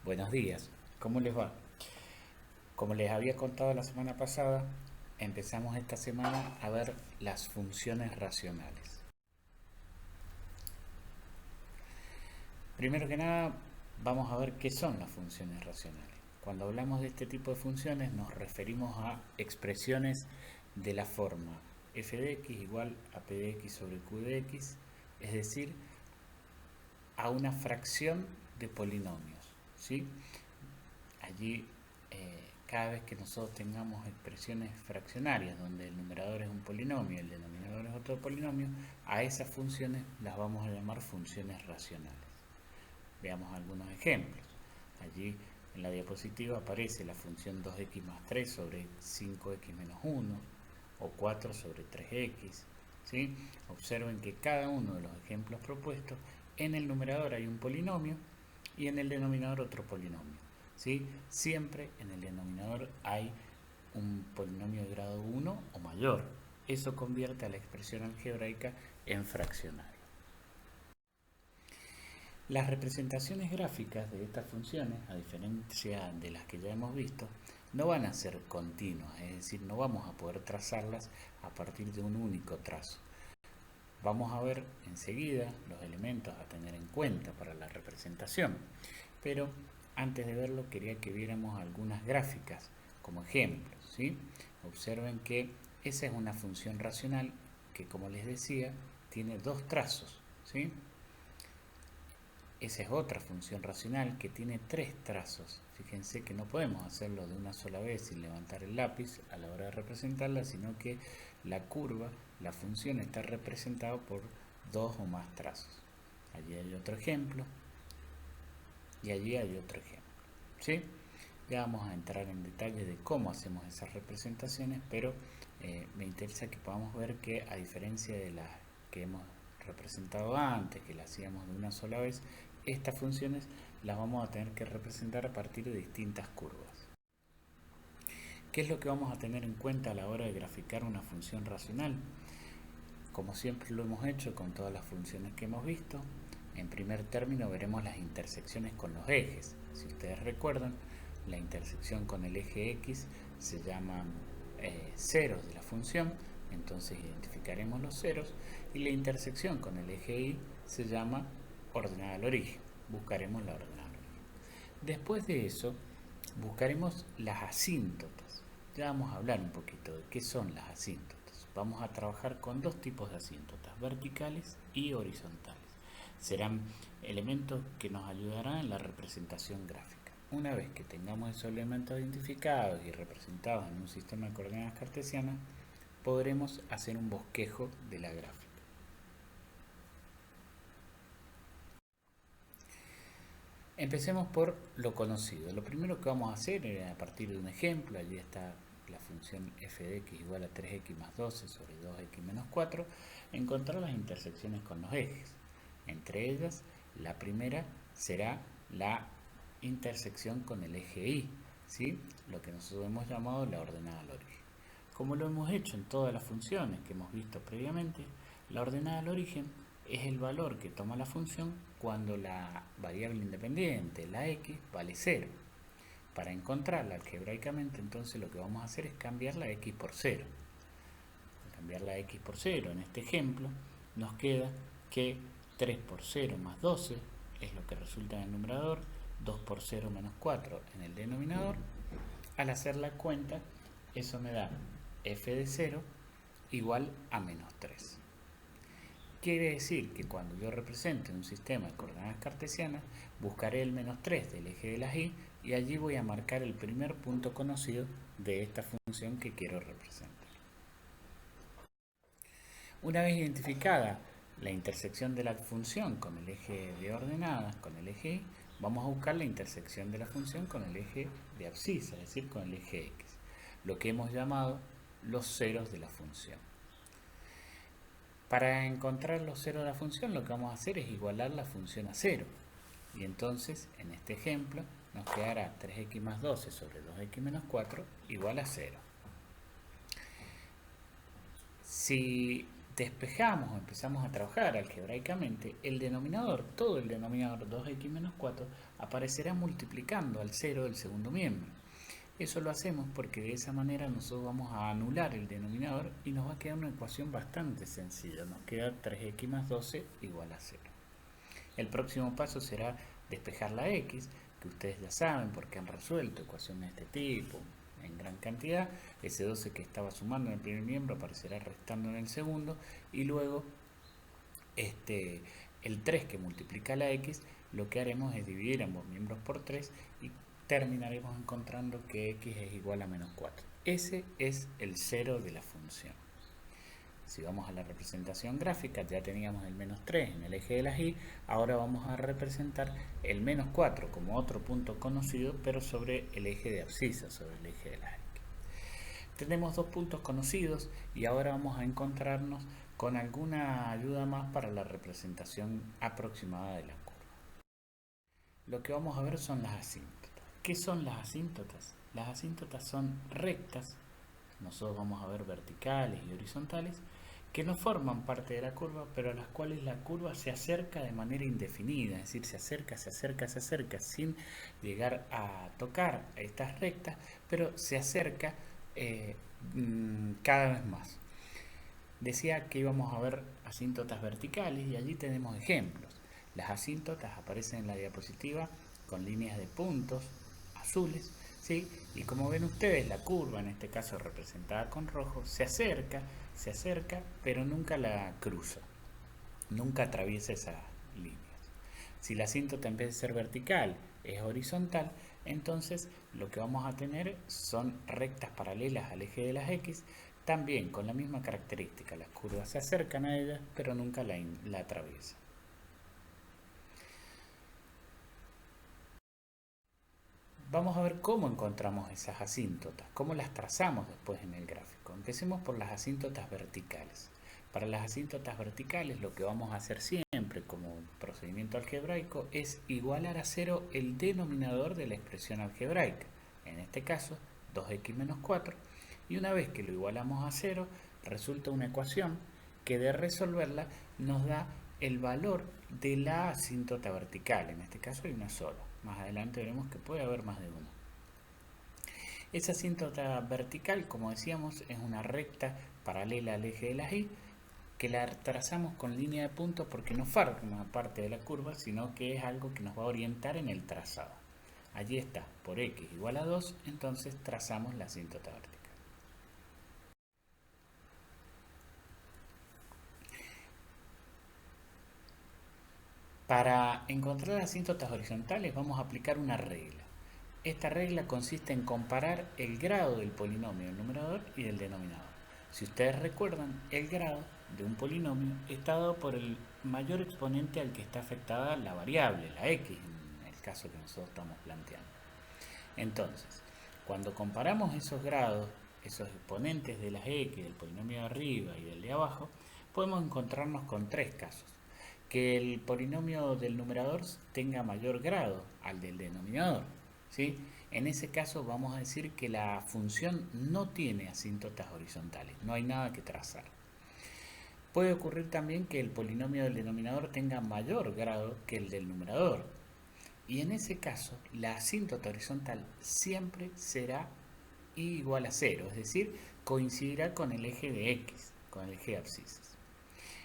Buenos días, ¿cómo les va? Como les había contado la semana pasada, empezamos esta semana a ver las funciones racionales. Primero que nada, vamos a ver qué son las funciones racionales. Cuando hablamos de este tipo de funciones nos referimos a expresiones de la forma f de x igual a p de x sobre q de x, es decir, a una fracción de polinomios, ¿sí? Allí, cada vez que nosotros tengamos expresiones fraccionarias donde el numerador es un polinomio y el denominador es otro polinomio, a esas funciones las vamos a llamar funciones racionales. Veamos algunos ejemplos. Allí en la diapositiva aparece la función 2x más 3 sobre 5x menos 1 o 4 sobre 3x. ¿Sí? Observen que cada uno de los ejemplos propuestos, en el numerador hay un polinomio y en el denominador otro polinomio. ¿Sí? Siempre en el denominador hay un polinomio de grado 1 o mayor. Eso convierte a la expresión algebraica en fraccionario. Las representaciones gráficas de estas funciones, a diferencia de las que ya hemos visto, no van a ser continuas, es decir, no vamos a poder trazarlas a partir de un único trazo. Vamos a ver enseguida los elementos a tener en cuenta para la representación, pero antes de verlo quería que viéramos algunas gráficas como ejemplos, ¿sí? Observen que esa es una función racional que, como les decía, tiene dos trazos, ¿sí? Esa es otra función racional que tiene tres trazos. Fíjense que no podemos hacerlo de una sola vez sin levantar el lápiz a la hora de representarla, sino que la curva, la función está representada por dos o más trazos. Allí hay otro ejemplo y allí hay otro ejemplo. ¿Sí? Ya vamos a entrar en detalle de cómo hacemos esas representaciones, pero me interesa que podamos ver que, a diferencia de las que hemos representado antes, que las hacíamos de una sola vez, estas funciones las vamos a tener que representar a partir de distintas curvas. ¿Qué es lo que vamos a tener en cuenta a la hora de graficar una función racional? Como siempre lo hemos hecho con todas las funciones que hemos visto, en primer término veremos las intersecciones con los ejes. Si ustedes recuerdan, la intersección con el eje x se llaman ceros de la función, entonces identificaremos los ceros, y la intersección con el eje y se llama ordenada al origen, buscaremos la ordenada al origen. Después de eso, buscaremos las asíntotas. Ya vamos a hablar un poquito de qué son las asíntotas. Vamos a trabajar con dos tipos de asíntotas, verticales y horizontales. Serán elementos que nos ayudarán en la representación gráfica. Una vez que tengamos esos elementos identificados y representados en un sistema de coordenadas cartesianas, podremos hacer un bosquejo de la gráfica. Empecemos por lo conocido. Lo primero que vamos a hacer es, a partir de un ejemplo, allí está la función f de x igual a 3x más 12 sobre 2x menos 4, encontrar las intersecciones con los ejes. Entre ellas, la primera será la intersección con el eje y, ¿sí? Lo que nosotros hemos llamado la ordenada al origen. Como lo hemos hecho en todas las funciones que hemos visto previamente, la ordenada al origen es el valor que toma la función cuando la variable independiente, la x, vale 0. Para encontrarla algebraicamente, entonces lo que vamos a hacer es cambiar la x por 0. Al cambiar la x por 0 en este ejemplo, nos queda que 3 por 0 más 12 es lo que resulta en el numerador, 2 por 0 menos 4 en el denominador. Al hacer la cuenta, eso me da f de 0 igual a menos 3. Quiere decir que cuando yo represente un sistema de coordenadas cartesianas, buscaré el menos 3 del eje de las y allí voy a marcar el primer punto conocido de esta función que quiero representar. Una vez identificada la intersección de la función con el eje de ordenadas, con el eje y, vamos a buscar la intersección de la función con el eje de abscisa, es decir, con el eje x, lo que hemos llamado los ceros de la función. Para encontrar los ceros de la función, lo que vamos a hacer es igualar la función a 0. Y entonces, en este ejemplo, nos quedará 3x más 12 sobre 2x menos 4 igual a 0. Si despejamos o empezamos a trabajar algebraicamente, el denominador, todo el denominador 2x menos 4, aparecerá multiplicando al 0 del segundo miembro. Eso lo hacemos porque de esa manera nosotros vamos a anular el denominador y nos va a quedar una ecuación bastante sencilla. Nos queda 3x más 12 igual a 0. El próximo paso será despejar la x, que ustedes ya saben porque han resuelto ecuaciones de este tipo en gran cantidad. Ese 12 que estaba sumando en el primer miembro aparecerá restando en el segundo, y luego el 3 que multiplica la x, lo que haremos es dividir ambos miembros por 3 y terminaremos encontrando que x es igual a menos 4. Ese es el cero de la función. Si vamos a la representación gráfica, ya teníamos el menos 3 en el eje de las y, ahora vamos a representar el menos 4 como otro punto conocido, pero sobre el eje de abscisa, sobre el eje de las x. Tenemos dos puntos conocidos y ahora vamos a encontrarnos con alguna ayuda más para la representación aproximada de la curva. Lo que vamos a ver son las asíntotas. ¿Qué son las asíntotas? Las asíntotas son rectas, nosotros vamos a ver verticales y horizontales, que no forman parte de la curva, pero a las cuales la curva se acerca de manera indefinida, es decir, se acerca, sin llegar a tocar estas rectas, pero se acerca cada vez más. Decía que íbamos a ver asíntotas verticales y allí tenemos ejemplos. Las asíntotas aparecen en la diapositiva con líneas de puntos azules, ¿sí? Y como ven ustedes, la curva, en este caso representada con rojo, se acerca, pero nunca la cruza, nunca atraviesa esas líneas. Si la asíntota en vez de ser vertical es horizontal, entonces lo que vamos a tener son rectas paralelas al eje de las x, también con la misma característica. Las curvas se acercan a ellas, pero nunca la atraviesan. Vamos a ver cómo encontramos esas asíntotas, cómo las trazamos después en el gráfico. Empecemos por las asíntotas verticales. Para las asíntotas verticales lo que vamos a hacer siempre como procedimiento algebraico es igualar a 0 el denominador de la expresión algebraica. En este caso 2x menos 4, y una vez que lo igualamos a 0 resulta una ecuación que de resolverla nos da el valor de la asíntota vertical. En este caso hay una sola. Más adelante veremos que puede haber más de una. Esa asíntota vertical, como decíamos, es una recta paralela al eje de las y, que la trazamos con línea de puntos porque no forma parte de la curva, sino que es algo que nos va a orientar en el trazado. Allí está, por x igual a 2, entonces trazamos la asíntota vertical. Para encontrar las asíntotas horizontales vamos a aplicar una regla. Esta regla consiste en comparar el grado del polinomio del numerador y del denominador. Si ustedes recuerdan, el grado de un polinomio está dado por el mayor exponente al que está afectada la variable, la x, en el caso que nosotros estamos planteando. Entonces, cuando comparamos esos grados, esos exponentes de las x, del polinomio de arriba y del de abajo, podemos encontrarnos con tres casos. Que el polinomio del numerador tenga mayor grado al del denominador, ¿sí? En ese caso vamos a decir que la función no tiene asíntotas horizontales, no hay nada que trazar. Puede ocurrir también que el polinomio del denominador tenga mayor grado que el del numerador, y en ese caso la asíntota horizontal siempre será igual a 0, es decir, coincidirá con el eje de x, con el eje de abscisas.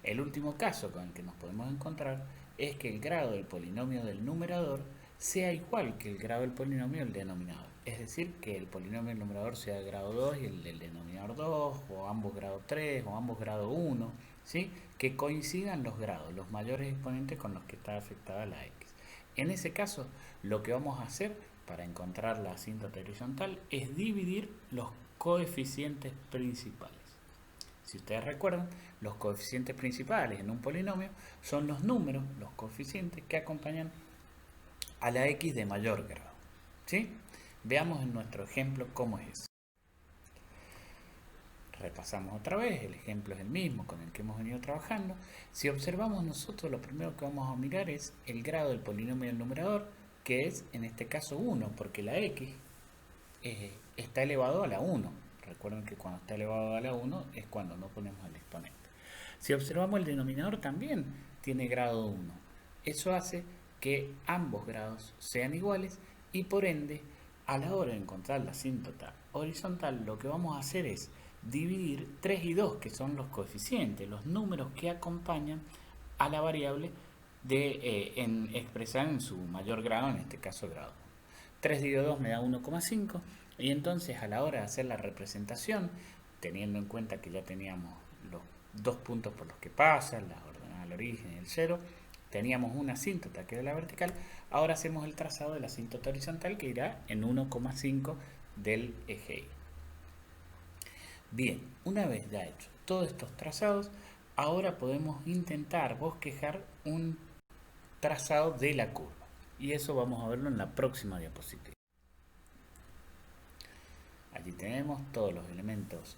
El último caso con el que nos podemos encontrar es que el grado del polinomio del numerador sea igual que el grado del polinomio del denominador. Es decir, que el polinomio del numerador sea de grado 2 y el del denominador 2, o ambos grado 3, o ambos grado 1, ¿sí? Que coincidan los grados, los mayores exponentes con los que está afectada la x. En ese caso, lo que vamos a hacer para encontrar la asíntota horizontal es dividir los coeficientes principales. Si ustedes recuerdan, los coeficientes principales en un polinomio son los números, los coeficientes que acompañan a la x de mayor grado, ¿sí? Veamos en nuestro ejemplo cómo es eso. Repasamos otra vez, el ejemplo es el mismo con el que hemos venido trabajando. Si observamos nosotros, lo primero que vamos a mirar es el grado del polinomio del numerador, que es en este caso 1, porque la x está elevado a la 1. Recuerden que cuando está elevado a la 1 es cuando no ponemos el exponente. Si observamos el denominador también tiene grado 1. Eso hace que ambos grados sean iguales y por ende a la hora de encontrar la asíntota horizontal lo que vamos a hacer es dividir 3 y 2, que son los coeficientes, los números que acompañan a la variable expresada en su mayor grado, en este caso grado 1. 3 dividido 2 me da 1,5 y entonces a la hora de hacer la representación, teniendo en cuenta que ya teníamos los dos puntos por los que pasa, la ordenada al origen y el 0, teníamos una asíntota que era la vertical, ahora hacemos el trazado de la asíntota horizontal que irá en 1,5 del eje Y. Bien, una vez ya hecho todos estos trazados, ahora podemos intentar bosquejar un trazado de la curva. Y eso vamos a verlo en la próxima diapositiva. Allí tenemos todos los elementos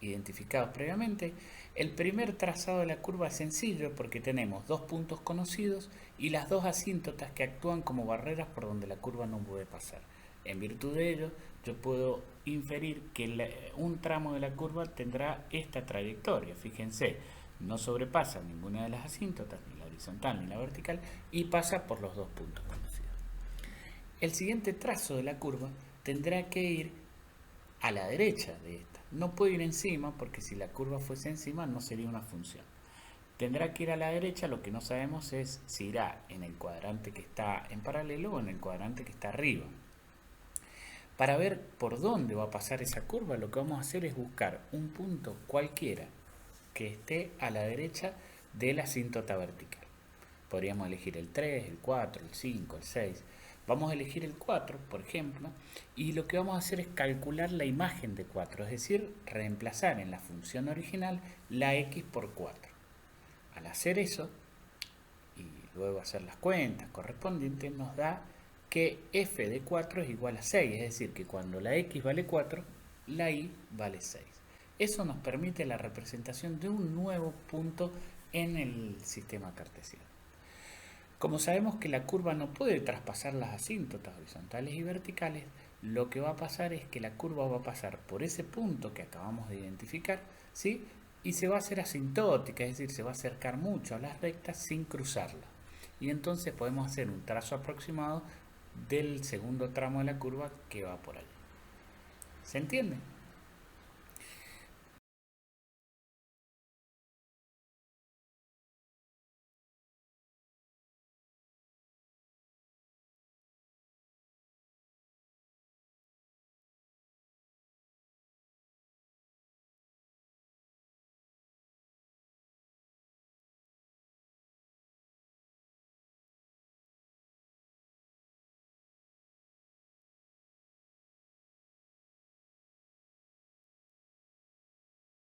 identificados previamente. El primer trazado de la curva es sencillo porque tenemos dos puntos conocidos y las dos asíntotas que actúan como barreras por donde la curva no puede pasar. En virtud de ello, yo puedo inferir que un tramo de la curva tendrá esta trayectoria. Fíjense, no sobrepasa ninguna de las asíntotas, ni la horizontal ni la vertical, y pasa por los dos puntos conocidos. El siguiente trazo de la curva tendrá que ir a la derecha de esta. No puede ir encima porque si la curva fuese encima no sería una función. Tendrá que ir a la derecha, lo que no sabemos es si irá en el cuadrante que está en paralelo o en el cuadrante que está arriba. Para ver por dónde va a pasar esa curva, lo que vamos a hacer es buscar un punto cualquiera que esté a la derecha de la asíntota vertical. Podríamos elegir el 3, el 4, el 5, el 6. Vamos a elegir el 4, por ejemplo, y lo que vamos a hacer es calcular la imagen de 4, es decir, reemplazar en la función original la x por 4. Al hacer eso, y luego hacer las cuentas correspondientes, nos da que f de 4 es igual a 6, es decir, que cuando la x vale 4, la y vale 6. Eso nos permite la representación de un nuevo punto en el sistema cartesiano. Como sabemos que la curva no puede traspasar las asíntotas horizontales y verticales, lo que va a pasar es que la curva va a pasar por ese punto que acabamos de identificar, ¿sí? Y se va a hacer asintótica, es decir, se va a acercar mucho a las rectas sin cruzarla. Y entonces podemos hacer un trazo aproximado del segundo tramo de la curva que va por allí. ¿Se entiende?